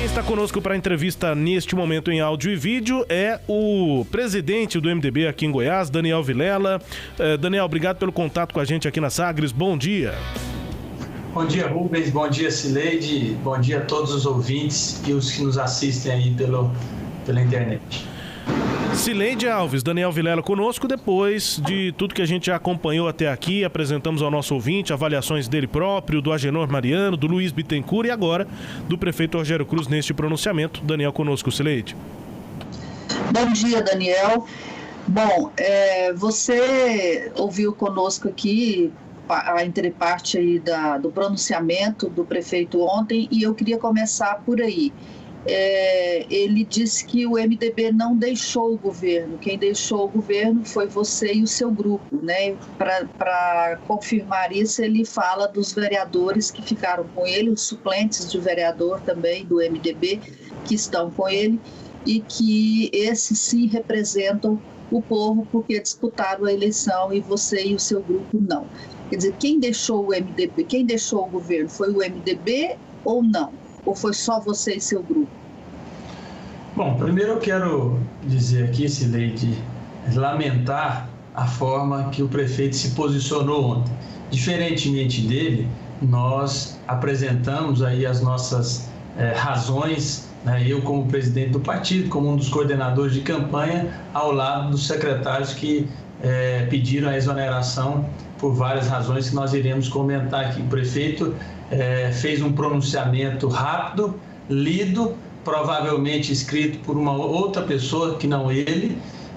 Quem está conosco para a entrevista neste momento em áudio e vídeo é o presidente do MDB aqui em Goiás, Daniel Vilela. Daniel, obrigado pelo contato com a gente aqui na Sagres. Bom dia. Bom dia, Rubens. Bom dia, Cileide. Bom dia a todos os ouvintes e os que nos assistem aí pela internet. Cileide Alves, Daniel Vilela conosco. Depois de tudo que a gente já acompanhou até aqui, apresentamos ao nosso ouvinte avaliações dele próprio, do Agenor Mariano, do Luiz Bittencourt e agora do prefeito Rogério Cruz neste pronunciamento. Daniel conosco, Cileide. Bom dia, Daniel. Bom, você ouviu conosco aqui a entreparte aí do pronunciamento do prefeito ontem e eu queria começar por aí. Ele disse que o MDB não deixou o governo. Quem deixou o governo foi você e o seu grupo, né? Para confirmar isso, ele fala dos vereadores que ficaram com ele, os suplentes de vereador também do MDB que estão com ele e que esses sim representam o povo porque disputaram a eleição e você e o seu grupo não. Quer dizer, quem deixou o MDB, quem deixou o governo, foi o MDB ou não? Ou foi só você e seu grupo? Bom, primeiro eu quero dizer aqui, Cileide, lamentar a forma que o prefeito se posicionou ontem. Diferentemente dele, nós apresentamos aí as nossas razões, né? Eu como presidente do partido, como um dos coordenadores de campanha, ao lado dos secretários que pediram a exoneração por várias razões que nós iremos comentar aqui. O prefeito fez um pronunciamento rápido, lido, provavelmente escrito por uma outra pessoa que não ele,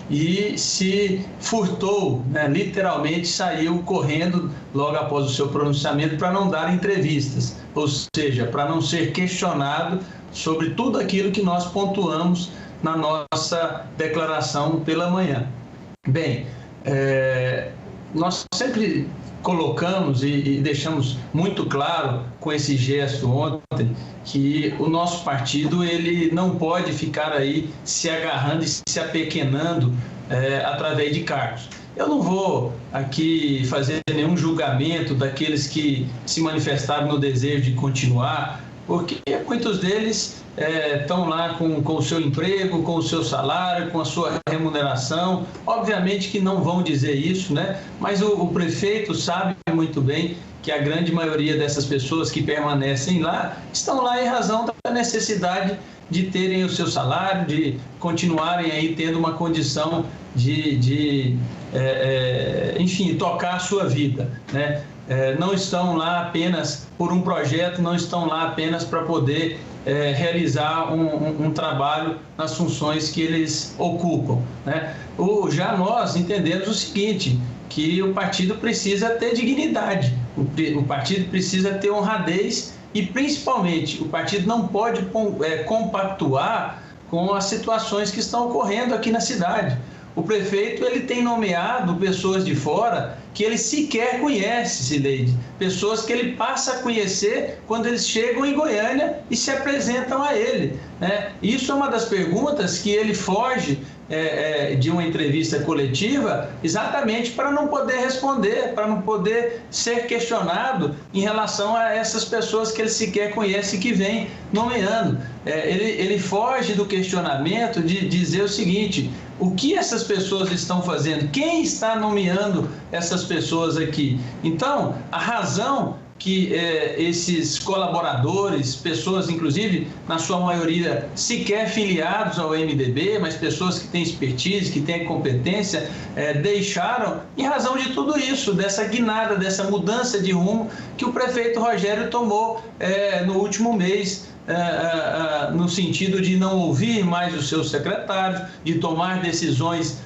e se furtou, né? Literalmente saiu correndo logo após o seu pronunciamento para não dar entrevistas, ou seja, para não ser questionado sobre tudo aquilo que nós pontuamos na nossa declaração pela manhã. Bem, nós sempre colocamos e deixamos muito claro com esse gesto ontem que o nosso partido ele não pode ficar aí se agarrando e se apequenando através de cargos. Eu não vou aqui fazer nenhum julgamento daqueles que se manifestaram no desejo de continuar, porque muitos deles estão lá com o seu emprego, com o seu salário, com a sua remuneração. Obviamente que não vão dizer isso, né? Mas o prefeito sabe muito bem que a grande maioria dessas pessoas que permanecem lá estão lá em razão da necessidade de terem o seu salário, de continuarem aí tendo uma condição de enfim, tocar a sua vida, né? Não estão lá apenas por um projeto, não estão lá apenas para poder realizar um trabalho nas funções que eles ocupam, né? Já nós entendemos o seguinte, que o partido precisa ter dignidade, o partido precisa ter honradez e, principalmente, o partido não pode compactuar com as situações que estão ocorrendo aqui na cidade. O prefeito ele tem nomeado pessoas de fora que ele sequer conhece, Cileide. Pessoas que ele passa a conhecer quando eles chegam em Goiânia e se apresentam a ele, né? Isso é uma das perguntas que ele foge de uma entrevista coletiva exatamente para não poder responder, para não poder ser questionado em relação a essas pessoas que ele sequer conhece e que vem nomeando. Ele foge do questionamento de dizer o seguinte: o que essas pessoas estão fazendo? Quem está nomeando essas pessoas aqui? Então, a razão que esses colaboradores, pessoas inclusive, na sua maioria, sequer filiados ao MDB, mas pessoas que têm expertise, que têm competência, deixaram em razão de tudo isso, dessa guinada, dessa mudança de rumo que o prefeito Rogério tomou no último mês, no sentido de não ouvir mais os seus secretários, de tomar decisões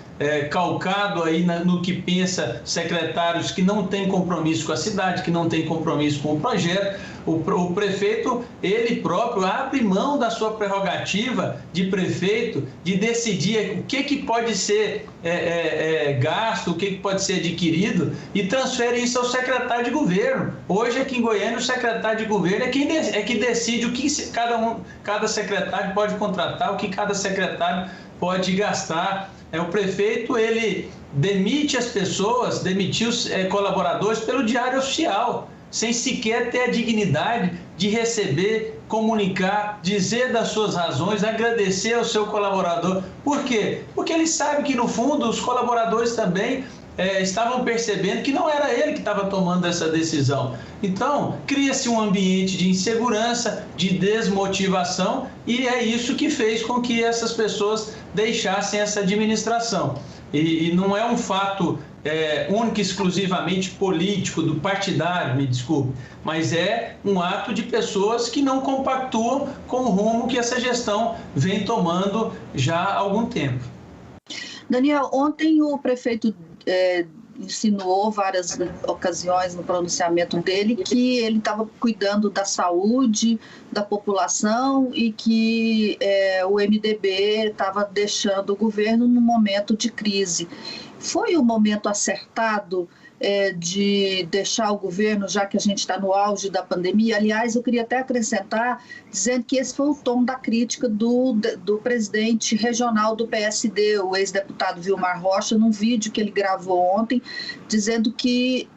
calcado aí no que pensa secretários que não têm compromisso com a cidade, que não têm compromisso com o projeto. O prefeito, ele próprio, abre mão da sua prerrogativa de prefeito, de decidir o que pode ser gasto, o que pode ser adquirido, e transfere isso ao secretário de governo. Hoje, aqui em Goiânia, o secretário de governo é que decide o que cada secretário pode contratar, o que cada secretário pode gastar. O prefeito, ele demite as pessoas, demitiu os colaboradores pelo diário oficial, sem sequer ter a dignidade de receber comunicar, dizer das suas razões, agradecer ao seu colaborador. Por quê? Porque ele sabe que, no fundo, os colaboradores também estavam percebendo que não era ele que estava tomando essa decisão. Então, cria-se um ambiente de insegurança, de desmotivação, e é isso que fez com que essas pessoas deixassem essa administração. E não é um fato único e exclusivamente político, do partidário, me desculpe, mas é um ato de pessoas que não compactuam com o rumo que essa gestão vem tomando já há algum tempo. Daniel, ontem o prefeito insinuou várias ocasiões no pronunciamento dele que ele estava cuidando da saúde da população e que o MDB estava deixando o governo num momento de crise. Foi o momento acertado de deixar o governo, já que a gente está no auge da pandemia? Aliás, eu queria até acrescentar, dizendo que esse foi o tom da crítica do presidente regional do PSD, o ex-deputado Vilmar Rocha, num vídeo que ele gravou ontem, dizendo que,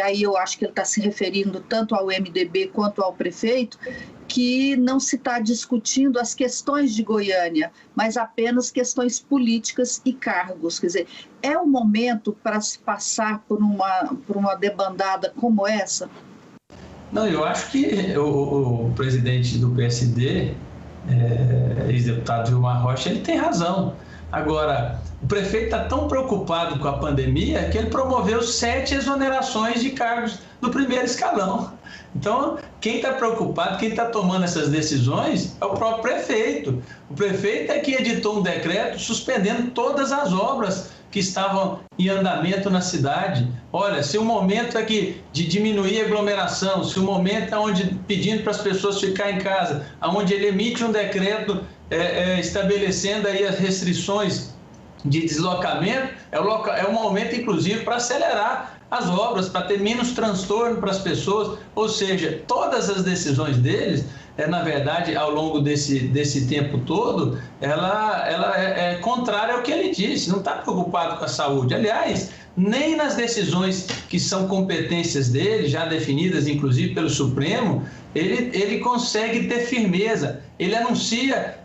aí eu acho que ele está se referindo tanto ao MDB quanto ao prefeito, que não se está discutindo as questões de Goiânia, mas apenas questões políticas e cargos. Quer dizer, é o momento para se passar por uma debandada como essa? Não, eu acho que o presidente do PSD, ex-deputado Vilmar Rocha, ele tem razão. Agora, o prefeito está tão preocupado com a pandemia que ele promoveu 7 exonerações de cargos do primeiro escalão. Então, quem está preocupado, quem está tomando essas decisões é o próprio prefeito. O prefeito é que editou um decreto suspendendo todas as obras que estavam em andamento na cidade. Olha, se o momento é de diminuir a aglomeração, se o momento é onde pedindo para as pessoas ficar em casa, onde ele emite um decreto estabelecendo aí as restrições de deslocamento, é um momento, inclusive, para acelerar as obras, para ter menos transtorno para as pessoas. Ou seja, todas as decisões deles, na verdade, ao longo desse tempo todo, ela é contrária ao que ele disse, não está preocupado com a saúde. Aliás, nem nas decisões que são competências dele, já definidas inclusive pelo Supremo, ele consegue ter firmeza. Ele anuncia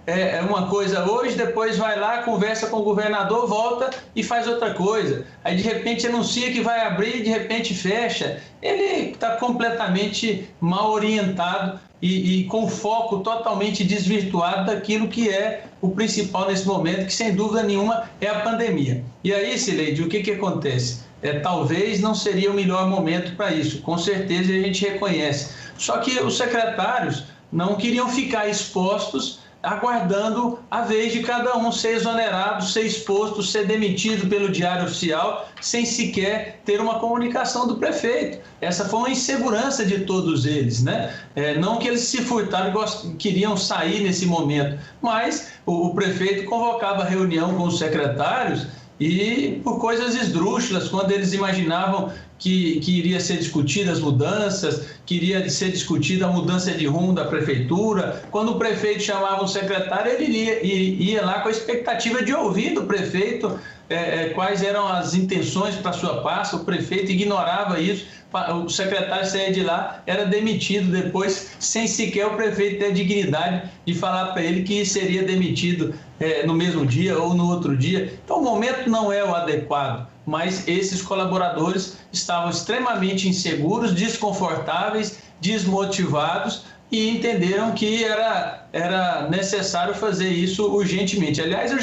uma coisa hoje, depois vai lá, conversa com o governador, volta e faz outra coisa. Aí, de repente, anuncia que vai abrir, de repente fecha. Ele está completamente mal orientado e com foco totalmente desvirtuado daquilo que é o principal nesse momento, que sem dúvida nenhuma é a pandemia. E aí, Cileide, o que acontece? Talvez não seria o melhor momento para isso, com certeza a gente reconhece. Só que os secretários não queriam ficar expostos, aguardando a vez de cada um ser exonerado, ser exposto, ser demitido pelo Diário Oficial, sem sequer ter uma comunicação do prefeito. Essa foi uma insegurança de todos eles, né? Não que eles se furtaram e queriam sair nesse momento, mas o prefeito convocava reunião com os secretários e por coisas esdrúxulas, quando eles imaginavam que iria ser discutida as mudanças, que iria ser discutida a mudança de rumo da prefeitura. Quando o prefeito chamava um secretário, ele ia lá com a expectativa de ouvir do prefeito quais eram as intenções para a sua pasta. O prefeito ignorava isso, o secretário saía de lá, era demitido depois, sem sequer o prefeito ter a dignidade de falar para ele que seria demitido no mesmo dia ou no outro dia. Então, o momento não é o adequado, mas esses colaboradores estavam extremamente inseguros, desconfortáveis, desmotivados e entenderam que era necessário fazer isso urgentemente. Aliás,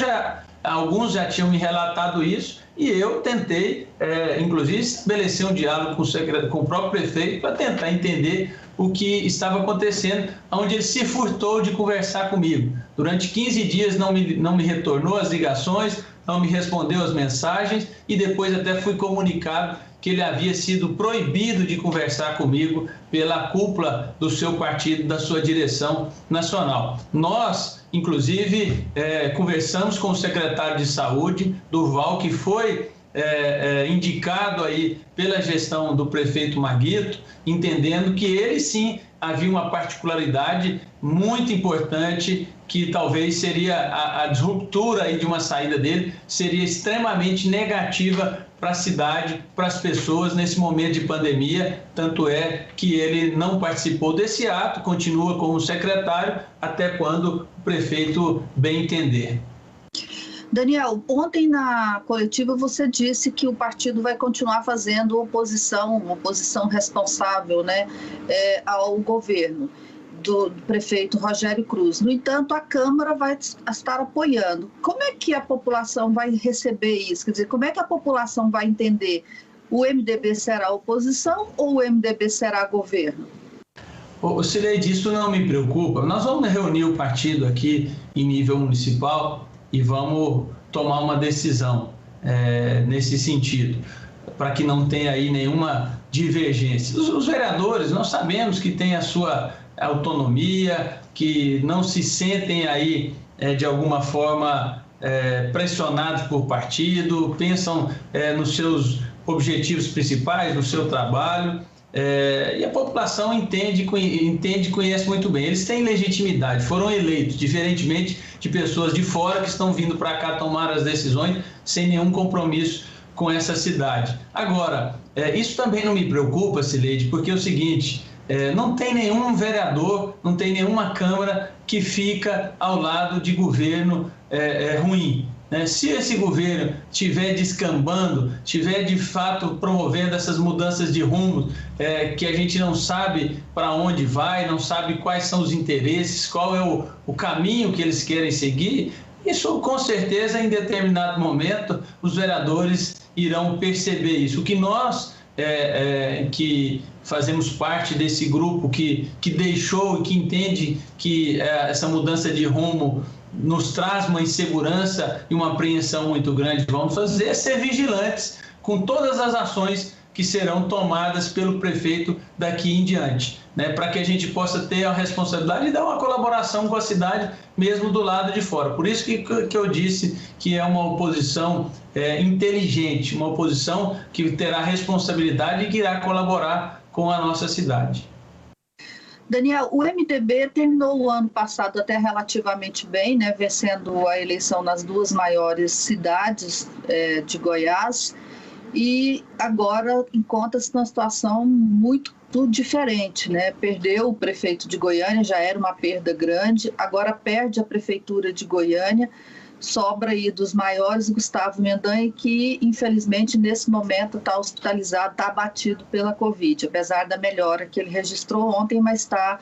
alguns já tinham me relatado isso e eu tentei, inclusive, estabelecer um diálogo com o próprio prefeito para tentar entender o que estava acontecendo, onde ele se furtou de conversar comigo. Durante 15 dias não me retornou as ligações, não me respondeu as mensagens e depois até fui comunicado que ele havia sido proibido de conversar comigo pela cúpula do seu partido, da sua direção nacional. Nós, inclusive, conversamos com o secretário de Saúde, Durval, que foi indicado aí pela gestão do prefeito Marguito, entendendo que ele sim havia uma particularidade muito importante, que talvez seria a disruptura aí de uma saída dele, seria extremamente negativa para a cidade, para as pessoas nesse momento de pandemia. Tanto é que ele não participou desse ato, continua como secretário até quando o prefeito bem entender. Daniel, ontem na coletiva você disse que o partido vai continuar fazendo oposição responsável, né, ao governo do prefeito Rogério Cruz. No entanto, a Câmara vai estar apoiando. Como é que a população vai receber isso? Quer dizer, como é que a população vai entender? O MDB será oposição ou o MDB será governo? Cileide, isso não me preocupa. Nós vamos reunir o partido aqui em nível municipal e vamos tomar uma decisão nesse sentido, para que não tenha aí nenhuma divergência. Os vereadores, nós sabemos que têm a sua autonomia, que não se sentem aí, de alguma forma, pressionados por partido, pensam nos seus objetivos principais, no seu trabalho. E a população entende e conhece muito bem. Eles têm legitimidade, foram eleitos, diferentemente de pessoas de fora que estão vindo para cá tomar as decisões sem nenhum compromisso com essa cidade. Agora, isso também não me preocupa, Cileide, porque é o seguinte, não tem nenhum vereador, não tem nenhuma Câmara que fica ao lado de governo ruim. Se esse governo estiver descambando, estiver de fato promovendo essas mudanças de rumo, que a gente não sabe para onde vai, não sabe quais são os interesses, qual é o caminho que eles querem seguir, isso com certeza em determinado momento os vereadores irão perceber isso. O que nós que fazemos parte desse grupo que deixou e que entende que essa mudança de rumo nos traz uma insegurança e uma apreensão muito grande, vamos fazer é ser vigilantes com todas as ações que serão tomadas pelo prefeito daqui em diante, para que a gente possa ter a responsabilidade de dar uma colaboração com a cidade, mesmo do lado de fora. Por isso que eu disse que é uma oposição inteligente, uma oposição que terá responsabilidade e que irá colaborar com a nossa cidade. Daniel, o MDB terminou o ano passado até relativamente bem, vencendo a eleição nas duas maiores cidades de Goiás, e agora encontra-se numa situação muito diferente, Perdeu o prefeito de Goiânia, já era uma perda grande, agora perde a prefeitura de Goiânia, sobra aí dos maiores Gustavo Mendanha, que infelizmente nesse momento está hospitalizado, está abatido pela Covid, apesar da melhora que ele registrou ontem, mas está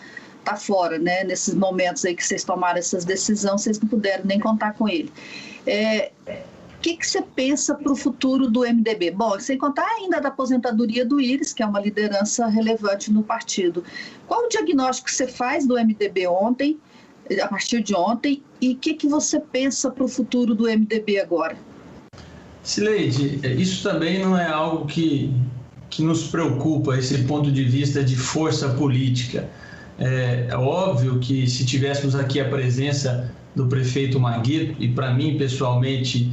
fora, nesses momentos aí que vocês tomaram essas decisões, vocês não puderam nem contar com ele. O que você pensa para o futuro do MDB? Bom, sem contar ainda da aposentadoria do Íris, que é uma liderança relevante no partido. Qual o diagnóstico que você faz do MDB a partir de ontem, e o que você pensa para o futuro do MDB agora? Cileide, isso também não é algo que nos preocupa, esse ponto de vista de força política. É óbvio que se tivéssemos aqui a presença do prefeito Maguito, e para mim pessoalmente,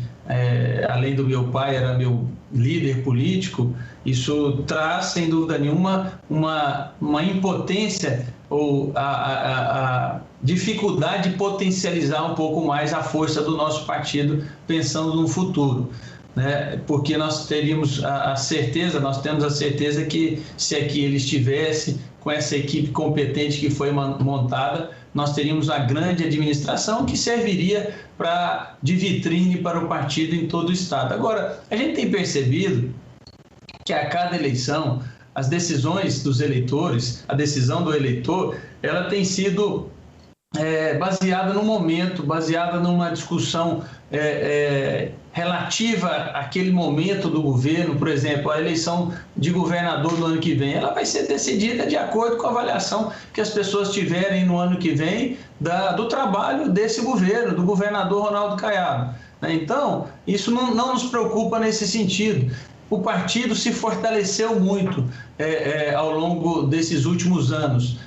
além do meu pai, era meu líder político, isso traz, sem dúvida nenhuma, uma impotência ou a dificuldade de potencializar um pouco mais a força do nosso partido pensando no futuro, porque nós temos a certeza que se aqui ele estivesse com essa equipe competente que foi montada, nós teríamos a grande administração que serviria de vitrine para o partido em todo o estado. Agora, a gente tem percebido que a cada eleição, as decisões dos eleitores, a decisão do eleitor, ela tem sido baseada no momento, baseada numa discussão relativa àquele momento do governo. Por exemplo, a eleição de governador no ano que vem, ela vai ser decidida de acordo com a avaliação que as pessoas tiverem no ano que vem do trabalho desse governo, do governador Ronaldo Caiado. Então, isso não nos preocupa nesse sentido. O partido se fortaleceu muito ao longo desses últimos anos.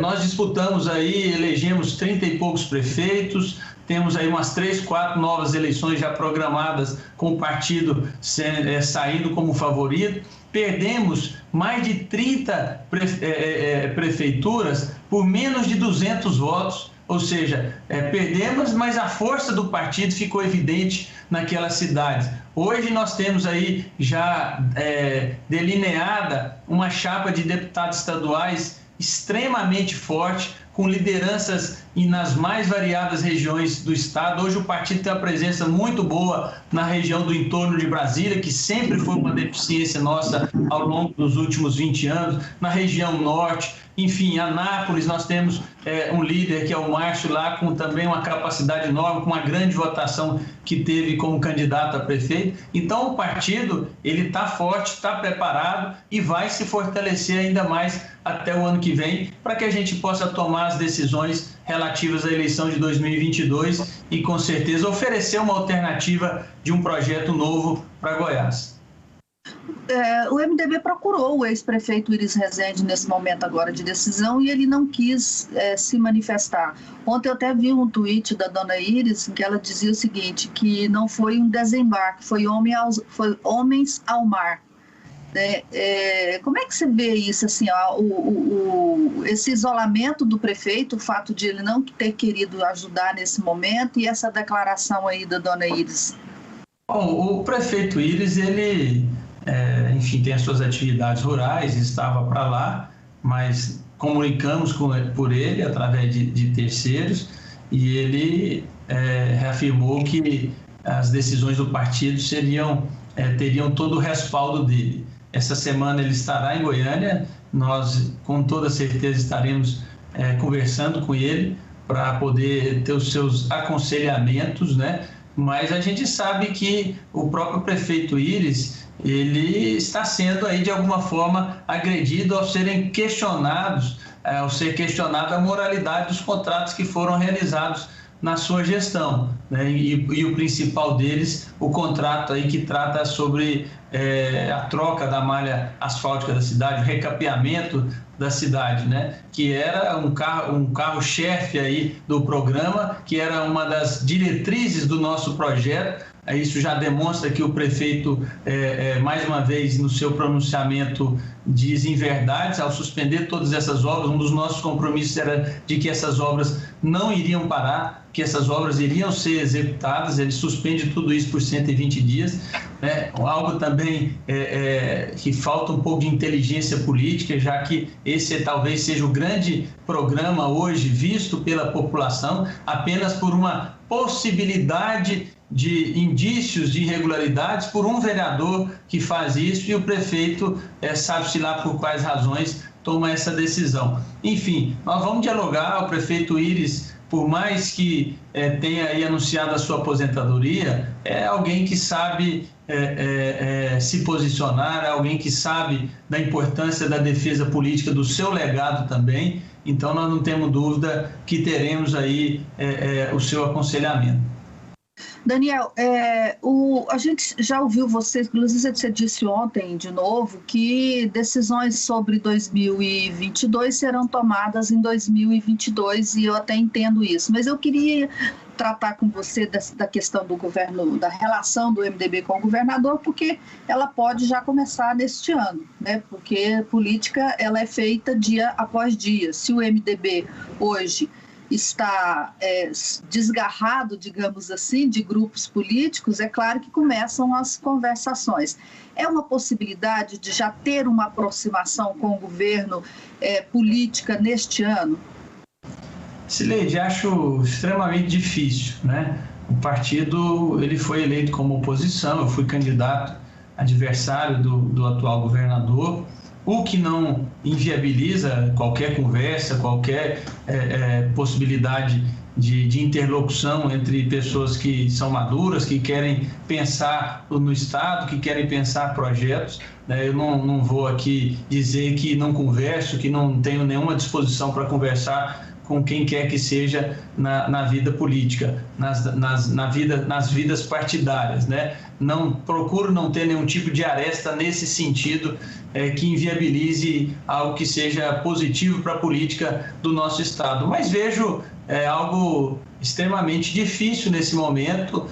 Nós disputamos aí, elegemos 30 e poucos prefeitos, temos aí umas 3, 4 novas eleições já programadas com o partido saindo como favorito. Perdemos mais de 30 prefeituras por menos de 200 votos Ou seja, perdemos, mas a força do partido ficou evidente naquelas cidades. Hoje nós temos aí já delineada uma chapa de deputados estaduais extremamente forte, com lideranças nas mais variadas regiões do estado. Hoje o partido tem uma presença muito boa na região do entorno de Brasília, que sempre foi uma deficiência nossa ao longo dos últimos 20 anos, na região norte, enfim, Anápolis, nós temos um líder que é o Márcio lá, com também uma capacidade enorme, com uma grande votação que teve como candidato a prefeito. Então o partido, ele está forte, está preparado e vai se fortalecer ainda mais até o ano que vem, para que a gente possa tomar as decisões relativas à eleição de 2022 e, com certeza, oferecer uma alternativa de um projeto novo para Goiás. O MDB procurou o ex-prefeito Iris Rezende nesse momento agora de decisão e ele não quis se manifestar. Ontem eu até vi um tweet da dona Iris em que ela dizia o seguinte, que não foi um desembarque, foi homens ao mar. Como é que você vê isso, assim, esse isolamento do prefeito, o fato de ele não ter querido ajudar nesse momento e essa declaração aí da dona Iris? Bom, o prefeito Iris, ele, enfim, tem as suas atividades rurais, estava para lá, mas comunicamos por ele através de terceiros e ele reafirmou que as decisões do partido teriam todo o respaldo dele. Essa semana ele estará em Goiânia, nós com toda certeza estaremos conversando com ele para poder ter os seus aconselhamentos, né? Mas a gente sabe que o próprio prefeito Iris, ele está sendo aí de alguma forma agredido ao ser questionada a moralidade dos contratos que foram realizados na sua gestão, né? E o principal deles, o contrato aí que trata sobre a troca da malha asfáltica da cidade, o recapeamento da cidade, né? Que era um carro-chefe aí do programa, que era uma das diretrizes do nosso projeto. Isso já demonstra que o prefeito, mais uma vez, no seu pronunciamento, diz inverdades ao suspender todas essas obras. Um dos nossos compromissos era de que essas obras não iriam parar, que essas obras iriam ser executadas. Ele suspende tudo isso por 120 dias. Algo também que falta um pouco de inteligência política, já que esse talvez seja o grande programa hoje visto pela população, apenas por uma possibilidade de indícios de irregularidades por um vereador que faz isso e o prefeito sabe-se lá por quais razões toma essa decisão. Enfim, nós vamos dialogar. O prefeito Iris, por mais que tenha aí anunciado a sua aposentadoria, é alguém que sabe se posicionar, é alguém que sabe da importância da defesa política do seu legado também. Então nós não temos dúvida que teremos aí o seu aconselhamento. Daniel, a gente já ouviu você, inclusive você disse ontem de novo, que decisões sobre 2022 serão tomadas em 2022 e eu até entendo isso, mas eu queria tratar com você da questão do governo, da relação do MDB com o governador, porque ela pode já começar neste ano, né? Porque política ela é feita dia após dia. Se o MDB hoje está desgarrado, digamos assim, de grupos políticos, é claro que começam as conversações. É uma possibilidade de já ter uma aproximação com o governo política neste ano? Cileide, acho extremamente difícil, né? O partido ele foi eleito como oposição, eu fui candidato adversário do atual governador, o que não inviabiliza qualquer conversa, qualquer possibilidade de interlocução entre pessoas que são maduras, que querem pensar no Estado, que querem pensar projetos. Eu não vou aqui dizer que não converso, que não tenho nenhuma disposição para conversar com quem quer que seja na vida política, nas vidas partidárias, né? Procuro não ter nenhum tipo de aresta nesse sentido que inviabilize algo que seja positivo para a política do nosso Estado. Mas vejo algo extremamente difícil nesse momento.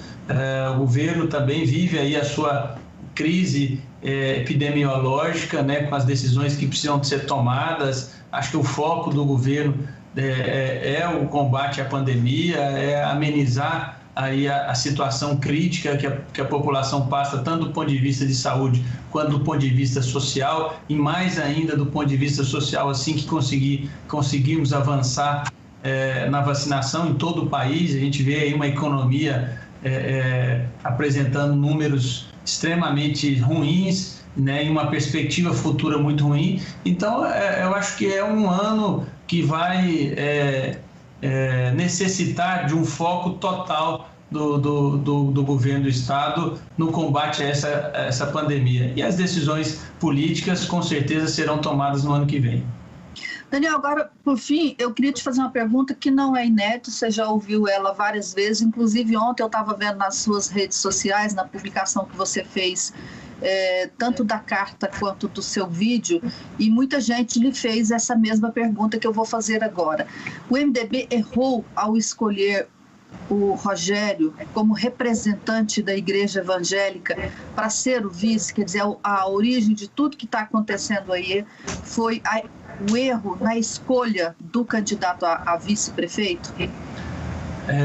O governo também vive aí a sua crise epidemiológica, né, com as decisões que precisam ser tomadas. Acho que o foco do governo é o combate à pandemia, é amenizar aí a situação crítica que a população passa, tanto do ponto de vista de saúde quanto do ponto de vista social, e mais ainda do ponto de vista social, assim que conseguimos avançar na vacinação em todo o país. A gente vê aí uma economia apresentando números extremamente ruins, né, em uma perspectiva futura muito ruim. Então, eu acho que é um ano que vai necessitar de um foco total do governo do Estado no combate a essa pandemia. E as decisões políticas, com certeza, serão tomadas no ano que vem. Daniel, agora, por fim, eu queria te fazer uma pergunta que não é inédita, você já ouviu ela várias vezes, inclusive ontem eu estava vendo nas suas redes sociais, na publicação que você fez, tanto da carta quanto do seu vídeo, e muita gente lhe fez essa mesma pergunta que eu vou fazer agora. O MDB errou ao escolher o Rogério como representante da Igreja Evangélica para ser o vice? Quer dizer, a origem de tudo que está acontecendo aí foi o erro na escolha do candidato a vice-prefeito?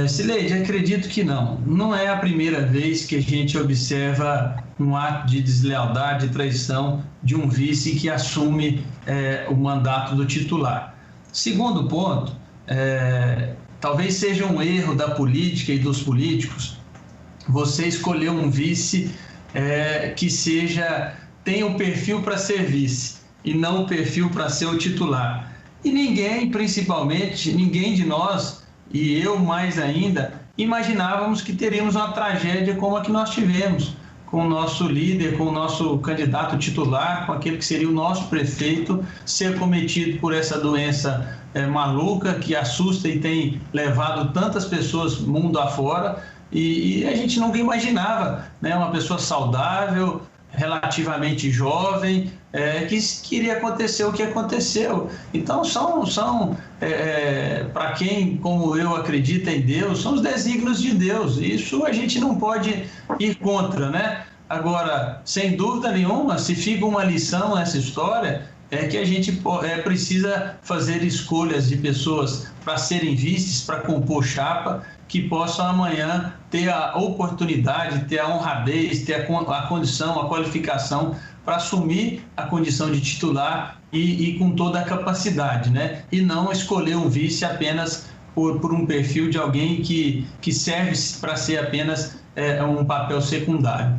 Cileide, acredito que não. Não é a primeira vez que a gente observa um ato de deslealdade e traição de um vice que assume o mandato do titular. Segundo ponto, talvez seja um erro da política e dos políticos você escolher um vice que tenha o perfil para ser vice e não o perfil para ser o titular. E ninguém, principalmente, ninguém de nós, e eu mais ainda, imaginávamos que teríamos uma tragédia como a que nós tivemos, com o nosso líder, com o nosso candidato titular, com aquele que seria o nosso prefeito, ser cometido por essa doença maluca que assusta e tem levado tantas pessoas mundo afora, e a gente nunca imaginava, né, uma pessoa saudável, relativamente jovem, que iria acontecer o que aconteceu. Então, para quem, como eu, acredita em Deus, são os desígnios de Deus. Isso a gente não pode ir contra, né? Agora, sem dúvida nenhuma, se fica uma lição nessa história, é que a gente precisa fazer escolhas de pessoas para serem vices, para compor chapa, que possam amanhã ter a oportunidade, ter a honradez, ter a condição, a qualificação para assumir a condição de titular e com toda a capacidade, né? E não escolher um vice apenas por um perfil de alguém que serve para ser apenas um papel secundário.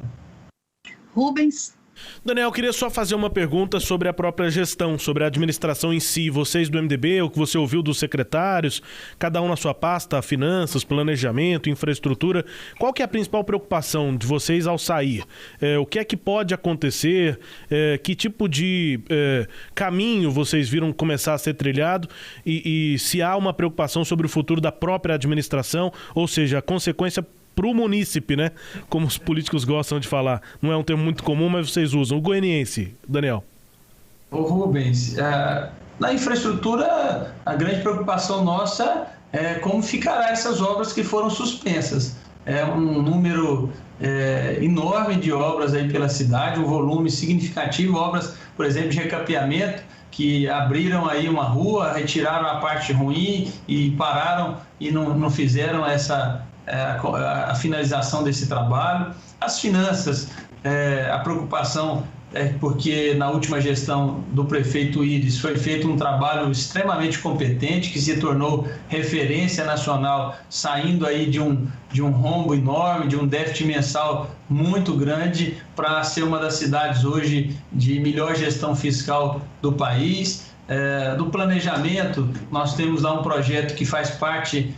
Rubens. Daniel, queria só fazer uma pergunta sobre a própria gestão, sobre a administração em si. Vocês do MDB, o que você ouviu dos secretários, cada um na sua pasta, finanças, planejamento, infraestrutura, qual que é a principal preocupação de vocês ao sair? O que é que pode acontecer? Que tipo de caminho vocês viram começar a ser trilhado? E se há uma preocupação sobre o futuro da própria administração, ou seja, a consequência para o munícipe, né? Como os políticos gostam de falar. Não é um termo muito comum, mas vocês usam. O goianiense, Daniel. Ô Rubens, na infraestrutura, a grande preocupação nossa é como ficará essas obras que foram suspensas. É um número enorme de obras aí pela cidade, um volume significativo, obras, por exemplo, de recapeamento, que abriram aí uma rua, retiraram a parte ruim e pararam e não fizeram a finalização desse trabalho. As finanças, a preocupação porque na última gestão do prefeito Iris foi feito um trabalho extremamente competente, que se tornou referência nacional, saindo aí de um rombo enorme, de um déficit mensal muito grande, para ser uma das cidades hoje de melhor gestão fiscal do país. Do planejamento, nós temos lá um projeto que faz parte,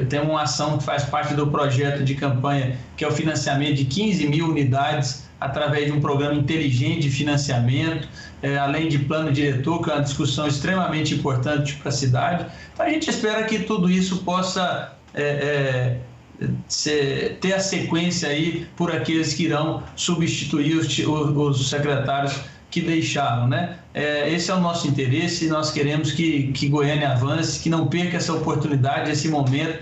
tem uma ação que faz parte do projeto de campanha, que é o financiamento de 15 mil unidades através de um programa inteligente de financiamento, além de plano diretor, que é uma discussão extremamente importante para a cidade. Então, a gente espera que tudo isso possa ter a sequência aí por aqueles que irão substituir os secretários que deixaram, né? Esse é o nosso interesse, nós queremos que Goiânia avance, que não perca essa oportunidade, esse momento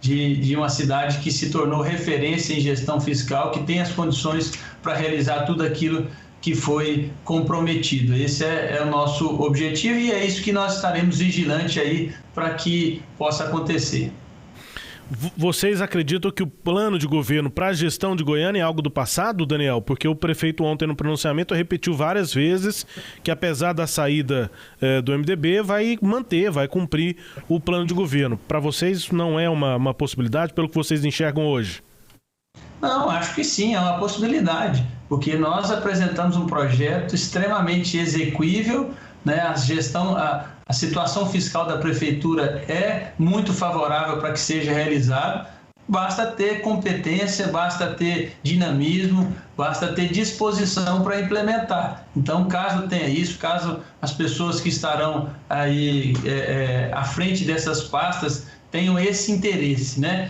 de uma cidade que se tornou referência em gestão fiscal, que tem as condições para realizar tudo aquilo que foi comprometido. Esse é o nosso objetivo e é isso que nós estaremos vigilantes aí para que possa acontecer. Vocês acreditam que o plano de governo para a gestão de Goiânia é algo do passado, Daniel? Porque o prefeito ontem no pronunciamento repetiu várias vezes que apesar da saída do MDB vai cumprir o plano de governo. Para vocês isso não é uma possibilidade pelo que vocês enxergam hoje? Não, acho que sim, é uma possibilidade, porque nós apresentamos um projeto extremamente exequível, né? A situação fiscal da prefeitura é muito favorável para que seja realizado. Basta ter competência, basta ter dinamismo, basta ter disposição para implementar. Então, caso tenha isso, caso as pessoas que estarão aí à frente dessas pastas tenham esse interesse, né?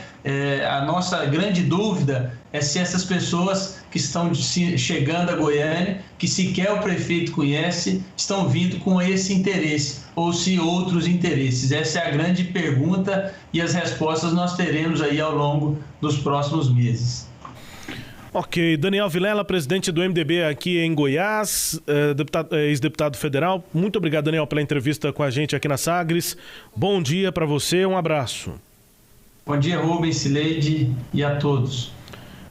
A nossa grande dúvida é se essas pessoas que estão chegando a Goiânia, que sequer o prefeito conhece, estão vindo com esse interesse ou se outros interesses. Essa é a grande pergunta e as respostas nós teremos aí ao longo dos próximos meses. Ok, Daniel Vilela, presidente do MDB aqui em Goiás, ex-deputado federal. Muito obrigado, Daniel, pela entrevista com a gente aqui na Sagres. Bom dia para você, um abraço. Bom dia, Rubens, Cileide e a todos.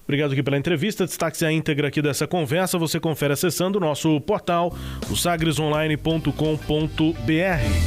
Obrigado aqui pela entrevista. Destaque a íntegra aqui dessa conversa você confere acessando o nosso portal, o sagresonline.com.br.